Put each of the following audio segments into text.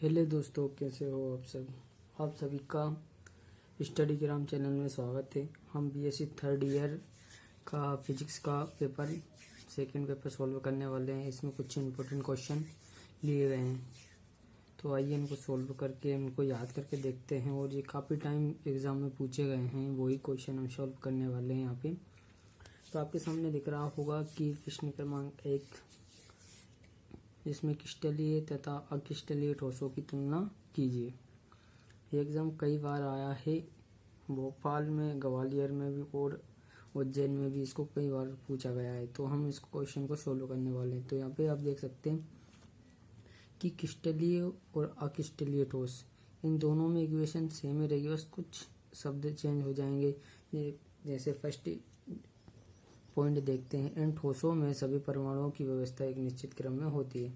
Hello दोस्तों, कैसे हो आप सब। आप सभी का स्टडी ग्राम चैनल में स्वागत है। हम बीएससी थर्ड ईयर का फिजिक्स का सेकंड पेपर सॉल्व करने वाले हैं। इसमें कुछ इम्पोर्टेंट क्वेश्चन लिए गए हैं, तो आइए इनको सॉल्व करके इनको याद करके देखते हैं। और ये काफ़ी टाइम एग्ज़ाम में पूछे गए हैं, वही क्वेश्चन हम सॉल्व करने वाले हैं यहाँ पे। तो आपके सामने दिख रहा होगा कि प्रश्न क्रमांक 1, जिसमें क्रिस्टलीय तथा अक्रिस्टलीय ठोसों की तुलना कीजिए। ये एग्ज़ाम कई बार आया है, भोपाल में, ग्वालियर में भी और उज्जैन में भी इसको कई बार पूछा गया है। तो हम इस क्वेश्चन को सोल्व करने वाले हैं। तो यहाँ पे आप देख सकते हैं कि क्रिस्टलीय और अक्रिस्टलीय ठोस, इन दोनों में इक्वेशन सेम ही रहेगी, बस कुछ शब्द चेंज हो जाएंगे। जैसे फर्स्ट पॉइंट देखते हैं, इन ठोसों में सभी परमाणुओं की व्यवस्था एक निश्चित क्रम में होती है।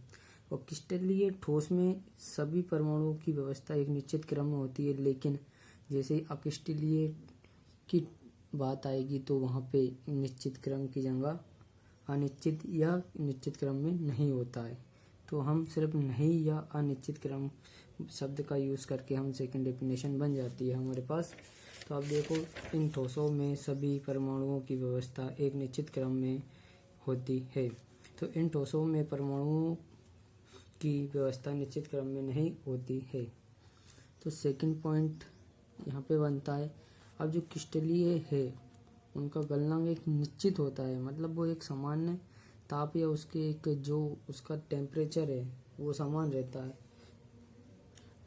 और क्रिस्टलीय ठोस में सभी परमाणुओं की व्यवस्था एक निश्चित क्रम में होती है, लेकिन जैसे ही अक्रिस्टलीय की बात आएगी तो वहाँ पे निश्चित क्रम की जगह अनिश्चित या निश्चित क्रम में नहीं होता है। तो हम सिर्फ नहीं या अनिश्चित क्रम शब्द का यूज़ करके हम सेकंड डेफिनेशन बन जाती है हमारे पास। तो आप देखो, इन ठोसों में सभी परमाणुओं की व्यवस्था एक निश्चित क्रम में होती है। तो इन ठोसों में परमाणुओं की व्यवस्था निश्चित क्रम में नहीं होती है। तो सेकंड पॉइंट यहाँ पे बनता है, अब जो क्रिस्टलीय है उनका गलनांक एक निश्चित होता है, मतलब वो एक सामान्य ताप या उसके एक जो उसका टेम्परेचर है वो समान रहता है,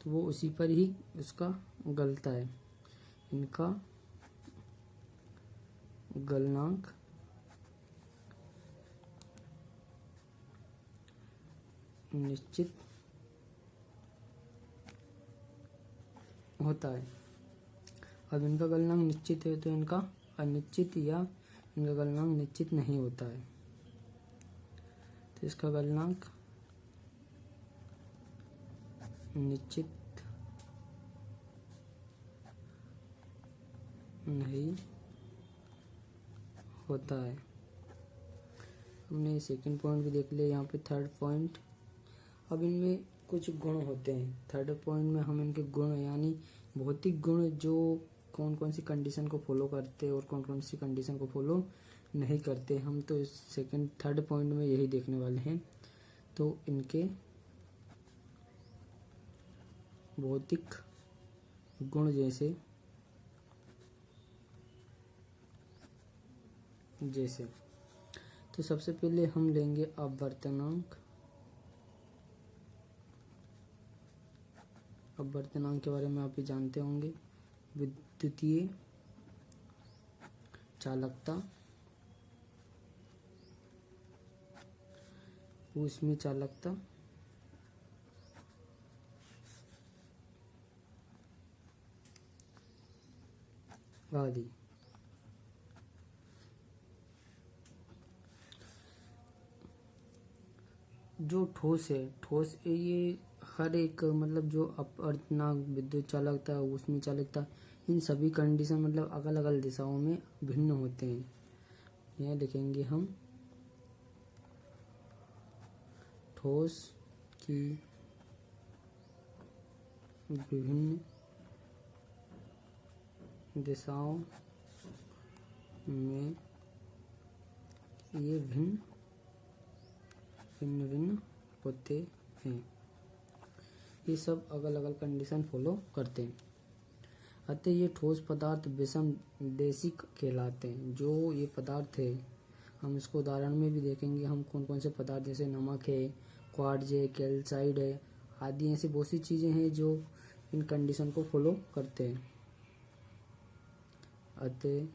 तो वो उसी पर ही उसका गलता है। इनका गलनांक निश्चित होता है। अब इनका गलनांक निश्चित है तो इनका अनिश्चित या इनका गलनांक निश्चित नहीं होता है। तो इसका गलनांक निश्चित नहीं होता है। हमने सेकंड पॉइंट भी देख लिया। यहाँ पे थर्ड पॉइंट, अब इनमें कुछ गुण होते हैं। थर्ड पॉइंट में हम इनके गुण यानी भौतिक गुण, जो कौन कौन सी कंडीशन को फॉलो करते हैं और कौन कौन सी कंडीशन को फॉलो नहीं करते, हम तो इस थर्ड पॉइंट में यही देखने वाले हैं। तो इनके भौतिक गुण जैसे तो सबसे पहले हम लेंगे अपवर्तनांक। अपवर्तनांक के बारे में आप ही जानते होंगे। विद्युतीय चालकता, ऊष्मीय चालकता, आदि। जो ठोस है, ये हर एक मतलब जो अपवर्तनांक, विद्युत चालकता, ऊष्मीय चालकता, इन सभी कंडीशन मतलब अलग अलग दिशाओं में भिन्न होते हैं। यह लिखेंगे हम, ठोस की विभिन्न दिशाओं में ये भिन्न होते हैं। ये सब अलग अलग कंडीशन फॉलो करते हैं। अतः ये ठोस पदार्थ विषम देशिक कहलाते हैं। जो ये पदार्थ है, हम इसको उदाहरण में भी देखेंगे हम कौन कौन से पदार्थ, जैसे नमक है, क्वार्ट्ज है, कैल्साइड है आदि, ऐसी बहुत सी चीज़ें हैं जो इन कंडीशन को फॉलो करते हैं। अतः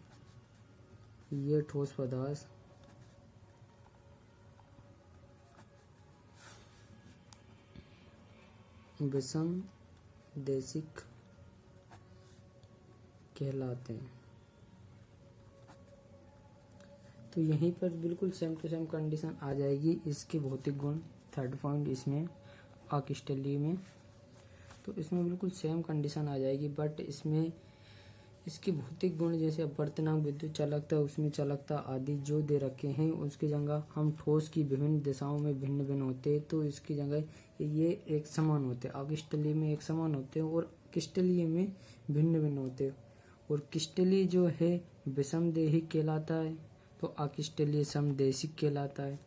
ये ठोस पदार्थ विषम देशिक कहलाते हैं। तो यहीं पर बिल्कुल सेम टू सेम कंडीशन आ जाएगी। इसके भौतिक गुण थर्ड पॉइंट इसमें अक्रिस्टलीय में, तो इसमें बिल्कुल सेम कंडीशन आ जाएगी। बट इसमें इसके भौतिक गुण जैसे अपवर्तनांक, विद्युत चालकता, उसमें चालकता आदि जो दे रखे हैं उसकी जगह हम ठोस की विभिन्न दिशाओं में भिन्न भिन्न होते हैं, तो इसकी जगह ये एक समान होते हैं। अकिष्टलीय में एक समान होते हैं और क्रिस्टलीय में भिन्न भिन्न होते हैं। और क्रिस्टलीय जो है विषमदेहिक कहलाता है, तो अक्रिस्टलीय समदेशिक कहलाता है।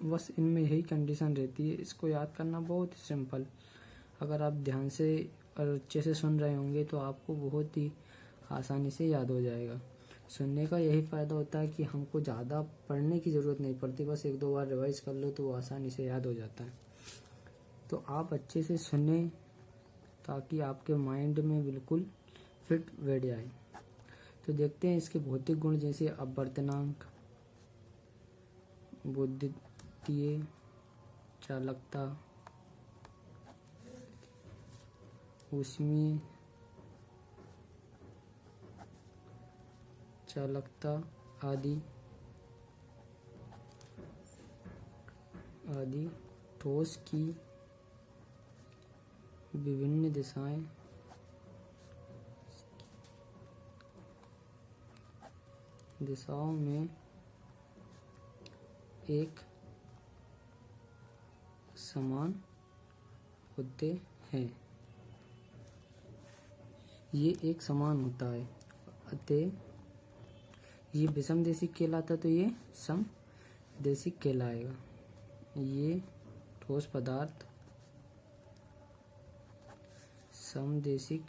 बस इनमें यही कंडीशन रहती है। इसको याद करना बहुत ही सिंपल, अगर आप ध्यान से और अच्छे से सुन रहे होंगे तो आपको बहुत ही आसानी से याद हो जाएगा। सुनने का यही फ़ायदा होता है कि हमको ज़्यादा पढ़ने की ज़रूरत नहीं पड़ती, बस एक दो बार रिवाइज कर लो तो वो आसानी से याद हो जाता है। तो आप अच्छे से सुने ताकि आपके माइंड में बिल्कुल फिट बैठ जाए। तो देखते हैं इसके भौतिक गुण जैसे अपवर्तनांक, विद्युतीय चालकता, ऊष्मीय चालकता आदि ठोस की विभिन्न दिशाओं में एक समान होते हैं। ये एक समान होता है, अतः ये विषमदेशिक कहलाता तो ये समदेशिक कहलाएगा। ये ठोस पदार्थ समदेशिक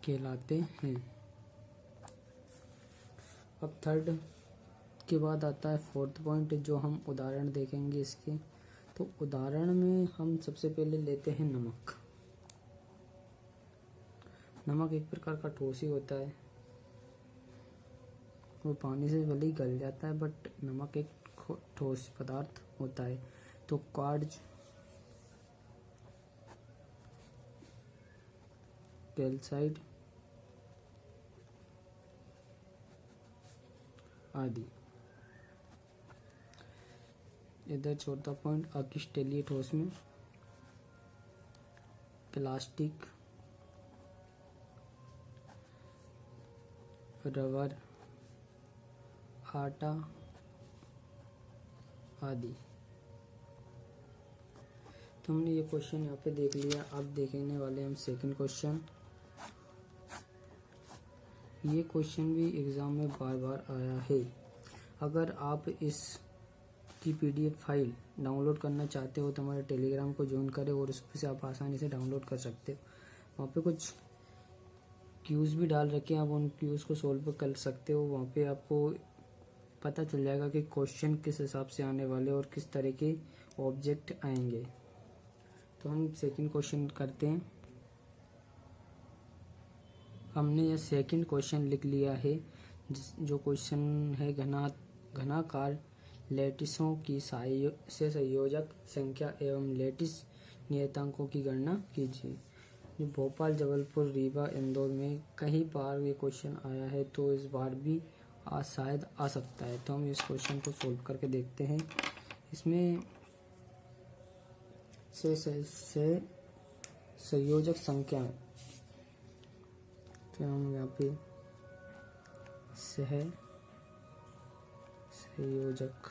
कहलाते हैं। अब थर्ड के बाद आता है फोर्थ पॉइंट, जो हम उदाहरण देखेंगे इसके। तो उदाहरण में हम सबसे पहले लेते हैं नमक। नमक एक प्रकार का ठोस ही होता है, वो पानी से भले ही गल जाता है, बट नमक एक ठोस पदार्थ होता है। तो क्वार्ट्ज, कैल्साइट आदि। इधर चौथा पॉइंट अक्रिस्टलीय ठोस में प्लास्टिक, रबर, आटा आदि। तो हमने ये क्वेश्चन यहाँ पे देख लिया। अब देखने वाले हम सेकंड क्वेश्चन। ये क्वेश्चन भी एग्ज़ाम में बार बार आया है। अगर आप इस की PDF फाइल डाउनलोड करना चाहते हो तो हमारे टेलीग्राम को ज्वाइन करें और उस से आप आसानी से डाउनलोड कर सकते हो। वहाँ पे कुछ क्यूज़ भी डाल रखे हैं, आप उन क्यूज़ को सोल्व कर सकते हो। वहाँ पे आपको पता चल जाएगा कि क्वेश्चन किस हिसाब से आने वाले और किस तरह के ऑब्जेक्ट आएंगे। तो हम सेकंड क्वेश्चन करते हैं। हमने यह सेकंड क्वेश्चन लिख लिया है, जो क्वेश्चन है घनाकार लैटिसों की से संयोजक संख्या एवं लैटिस नियतांकों की गणना कीजिए। जो भोपाल, जबलपुर, रीवा, इंदौर में कई बार ये क्वेश्चन आया है, तो इस बार भी शायद आ सकता है। तो हम इस क्वेश्चन को सोल्व करके देखते हैं। इसमें से संयोजक संख्या है, तो हम यहाँ पे संयोजक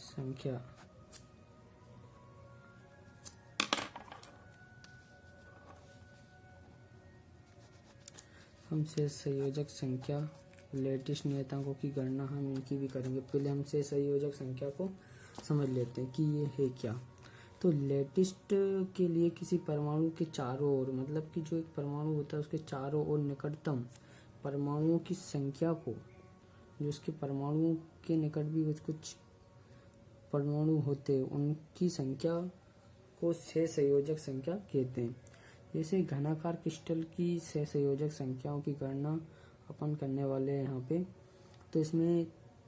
संख्या हम शेष संयोजक संख्या लैटिस नियतांकों की गणना हम इनकी भी करेंगे। पहले हम शेष संयोजक संख्या को समझ लेते हैं कि ये है क्या। तो लैटिस के लिए किसी परमाणु के चारों ओर, मतलब कि जो एक परमाणु होता है उसके चारों ओर निकटतम परमाणुओं की संख्या को, जो उसके परमाणुओं के निकट भी कुछ परमाणु होते हैं उनकी संख्या को सहसंयोजक संख्या कहते हैं। जैसे घनाकार क्रिस्टल की सहसंयोजक संख्याओं की गणना अपन करने वाले हैं यहाँ पे। तो इसमें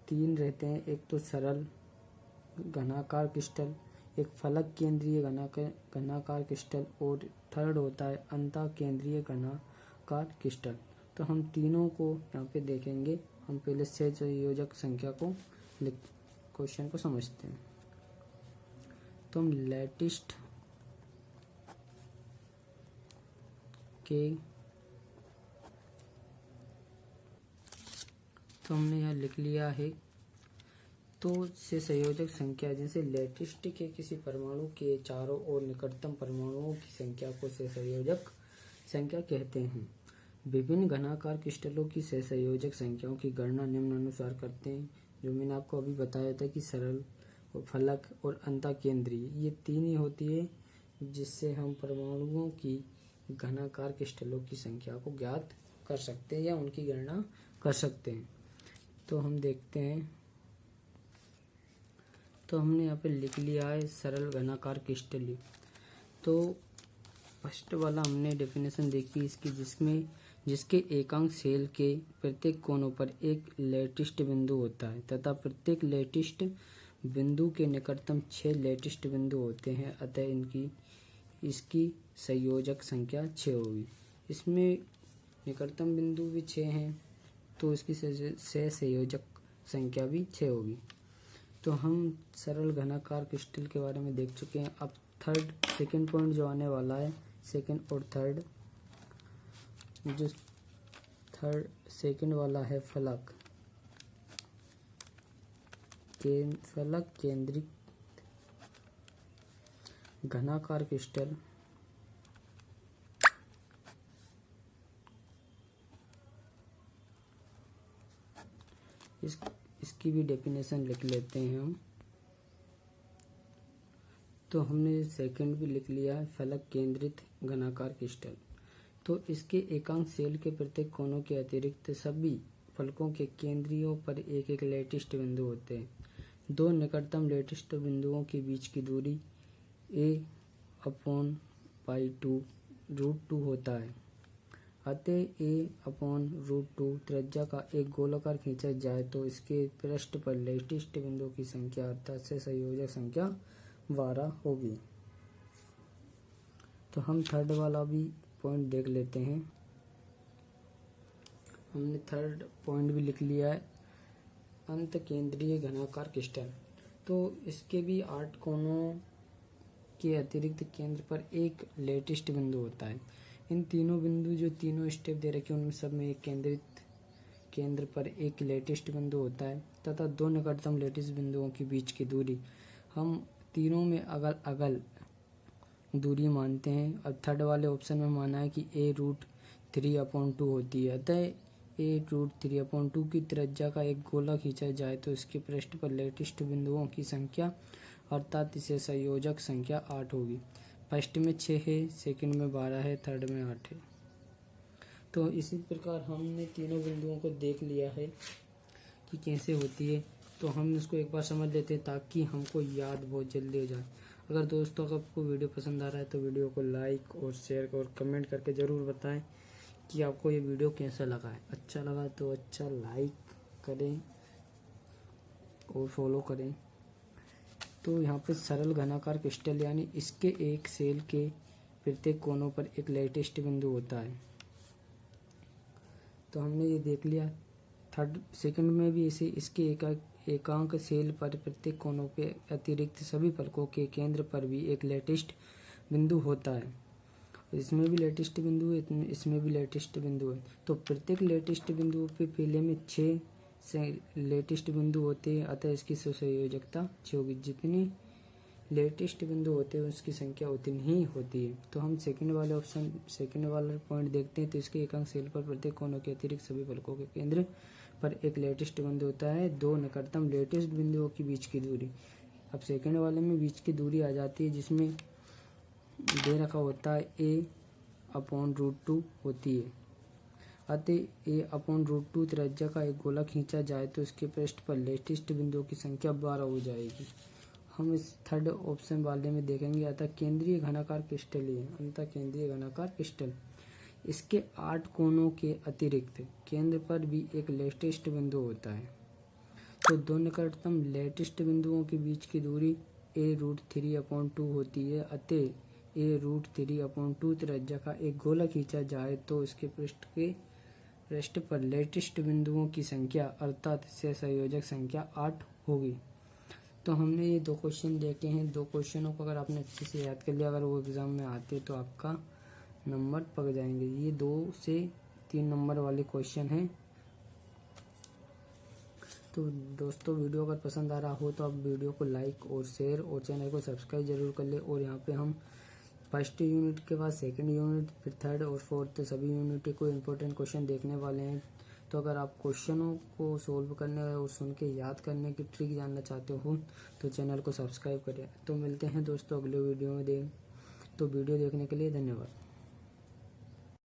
3 रहते हैं, एक तो सरल घनाकार क्रिस्टल, एक फलक केंद्रीय घनाकार क्रिस्टल और थर्ड होता है अंतः केंद्रीय घनाकार क्रिस्टल। तो हम तीनों को यहाँ पे देखेंगे। हम पहले सहसंयोजक संख्या को क्वेश्चन को समझते हैं। तो हम लेटिस्ट के तो हमने यहाँ लिख लिया है। तो से संयोजक संख्या, जैसे लेटिस्ट के किसी परमाणु के चारों ओर निकटतम परमाणुओं की संख्या को से संयोजक संख्या कहते हैं। विभिन्न घनाकार क्रिस्टलों की से संयोजक संख्याओं की गणना निम्नानुसार करते हैं, जो मैंने आपको अभी बताया था कि सरल और फलक और अंतःकेंद्रीय, ये तीन ही होती है जिससे हम परमाणुओं की घनाकार क्रिस्टलों की संख्या को ज्ञात कर सकते हैं या उनकी गणना कर सकते हैं। तो हम देखते हैं। तो हमने यहाँ पे लिख लिया है सरल घनाकार क्रिस्टल। तो फर्स्ट वाला हमने डेफिनेशन देखी इसकी, जिसके एकांक सेल के प्रत्येक कोनों पर एक लेटिस्ट बिंदु होता है तथा प्रत्येक लेटिस्ट बिंदु के निकटतम 6 लेटिस्ट बिंदु होते हैं, अतः इसकी संयोजक संख्या 6 होगी। इसमें निकटतम बिंदु भी 6 हैं तो इसकी संयोजक संख्या भी 6 होगी। तो हम सरल घनाकार क्रिस्टल के बारे में देख चुके हैं। अब सेकंड पॉइंट जो आने वाला है, सेकंड और थर्ड, जो सेकंड वाला है फलक केंद्रित घनाकार क्रिस्टल। इसकी भी डेफिनेशन लिख लेते हैं हम। तो हमने सेकंड भी लिख लिया है, फलक केंद्रित घनाकार क्रिस्टल। तो इसके एकांक सेल के प्रत्येक कोनों के अतिरिक्त सभी फलकों के केंद्रियों पर एक एक लेटिस्ट बिंदु होते हैं। दो निकटतम लेटिस्ट बिंदुओं के बीच की दूरी a/2 होता है, अतः a/2 त्रिज्या का एक गोलाकार खींचा जाए तो इसके पृष्ठ पर लेटिस्ट बिंदुओं की संख्या अर्थात से संयोजक संख्या 12 होगी। तो हम थर्ड वाला भी पॉइंट देख लेते हैं। हमने थर्ड पॉइंट भी लिख लिया है, अंत केंद्रीय घनाकार क्रिस्टल। तो इसके भी 8 कोनों के अतिरिक्त केंद्र पर एक लेटिस्ट बिंदु होता है। इन तीनों बिंदु जो तीनों स्टेप दे रखे हैं उनमें सब में एक केंद्र पर एक लेटिस्ट बिंदु होता है तथा दो निकटतम लेटिस्ट बिंदुओं के बीच की दूरी हम तीनों में अगल अगल दूरी मानते हैं। अब थर्ड वाले ऑप्शन में माना है कि a√3/2 होती है, अतः a√3/2 की त्रिज्या का एक गोला खींचा जाए तो इसके पृष्ठ पर लेटिस्ट बिंदुओं की संख्या अर्थात इसे संयोजक संख्या 8 होगी। फर्स्ट में 6 है, सेकंड में 12 है, थर्ड में 8 है। तो इसी प्रकार हमने तीनों बिंदुओं को देख लिया है कि कैसे होती है। तो हम इसको एक बार समझ लेते हैं ताकि हमको याद बहुत जल्दी हो जाए। अगर दोस्तों अगर आपको वीडियो पसंद आ रहा है तो वीडियो को लाइक और शेयर और कमेंट करके ज़रूर बताएं कि आपको ये वीडियो कैसा लगा है। अच्छा लगा तो अच्छा लाइक करें और फॉलो करें। तो यहाँ पे सरल घनाकार क्रिस्टल यानी इसके एक सेल के प्रत्येक कोनों पर एक लेटिस्ट बिंदु होता है। तो हमने ये देख लिया। सेकंड में भी इसे इसके एकांक सेल पर प्रत्येक कोनों के अतिरिक्त सभी फलकों के केंद्र पर भी एक लेटिस्ट बिंदु होता है। इसमें भी लेटिस्ट बिंदु है, इसमें भी लेटिस्ट बिंदु है। तो प्रत्येक लेटिस्ट बिंदु पे पहले में 6 लेटिस्ट बिंदु होते हैं, अतः इसकी संयोजकता 6 होगी। जितनी लेटिस्ट बिंदु होते हैं उसकी संख्या उतनी ही होती है। तो हम सेकंड वाला पॉइंट देखते हैं। तो इसके एकांक सेल पर प्रत्येक कोनों के अतिरिक्त सभी फलकों के केंद्र पर एक लेटिस्ट बिंदु होता है, दो निकटतम लेटिस्ट बिंदुओं के बीच की दूरी। अब सेकंड वाले में बीच की दूरी आ जाती है जिसमें दे रखा होता है a/√2 होती है, अतः a/√2 त्रिज्या का एक गोला खींचा जाए तो इसके पृष्ठ पर लेटिस्ट बिंदुओं की संख्या 12 हो जाएगी। हम इस थर्ड ऑप्शन वाले में देखेंगे अतः केंद्रीय घनाकार क्रिस्टल है, अंतः केंद्रीय घनाकार क्रिस्टल। इसके 8 कोनों के अतिरिक्त केंद्र पर भी एक लेटिस्ट बिंदु होता है। तो दो निकटतम लेटिस्ट बिंदुओं के बीच की दूरी a√3/2 होती है, अतः a√3/2 त्रिज्या का एक गोला खींचा जाए तो इसके पृष्ठ पर लेटिस्ट बिंदुओं की संख्या अर्थात से संयोजक संख्या 8 होगी। तो हमने ये 2 क्वेश्चन देखे हैं। 2 क्वेश्चनों को अगर आपने अच्छे से याद कर लिया, अगर वो एग्ज़ाम में आते तो आपका नंबर पक जाएंगे। ये 2 से 3 नंबर वाले क्वेश्चन हैं। तो दोस्तों वीडियो अगर पसंद आ रहा हो तो आप वीडियो को लाइक और शेयर और चैनल को सब्सक्राइब जरूर कर ले। और यहाँ पे हम फर्स्ट यूनिट के बाद सेकंड यूनिट, फिर थर्ड और फोर्थ सभी यूनिट को इम्पोर्टेंट क्वेश्चन देखने वाले हैं। तो अगर आप क्वेश्चनों को सोल्व करने और सुन के याद करने की ट्रिक जानना चाहते हो तो चैनल को सब्सक्राइब करें। तो मिलते हैं दोस्तों अगले वीडियो में। तो वीडियो देखने के लिए धन्यवाद।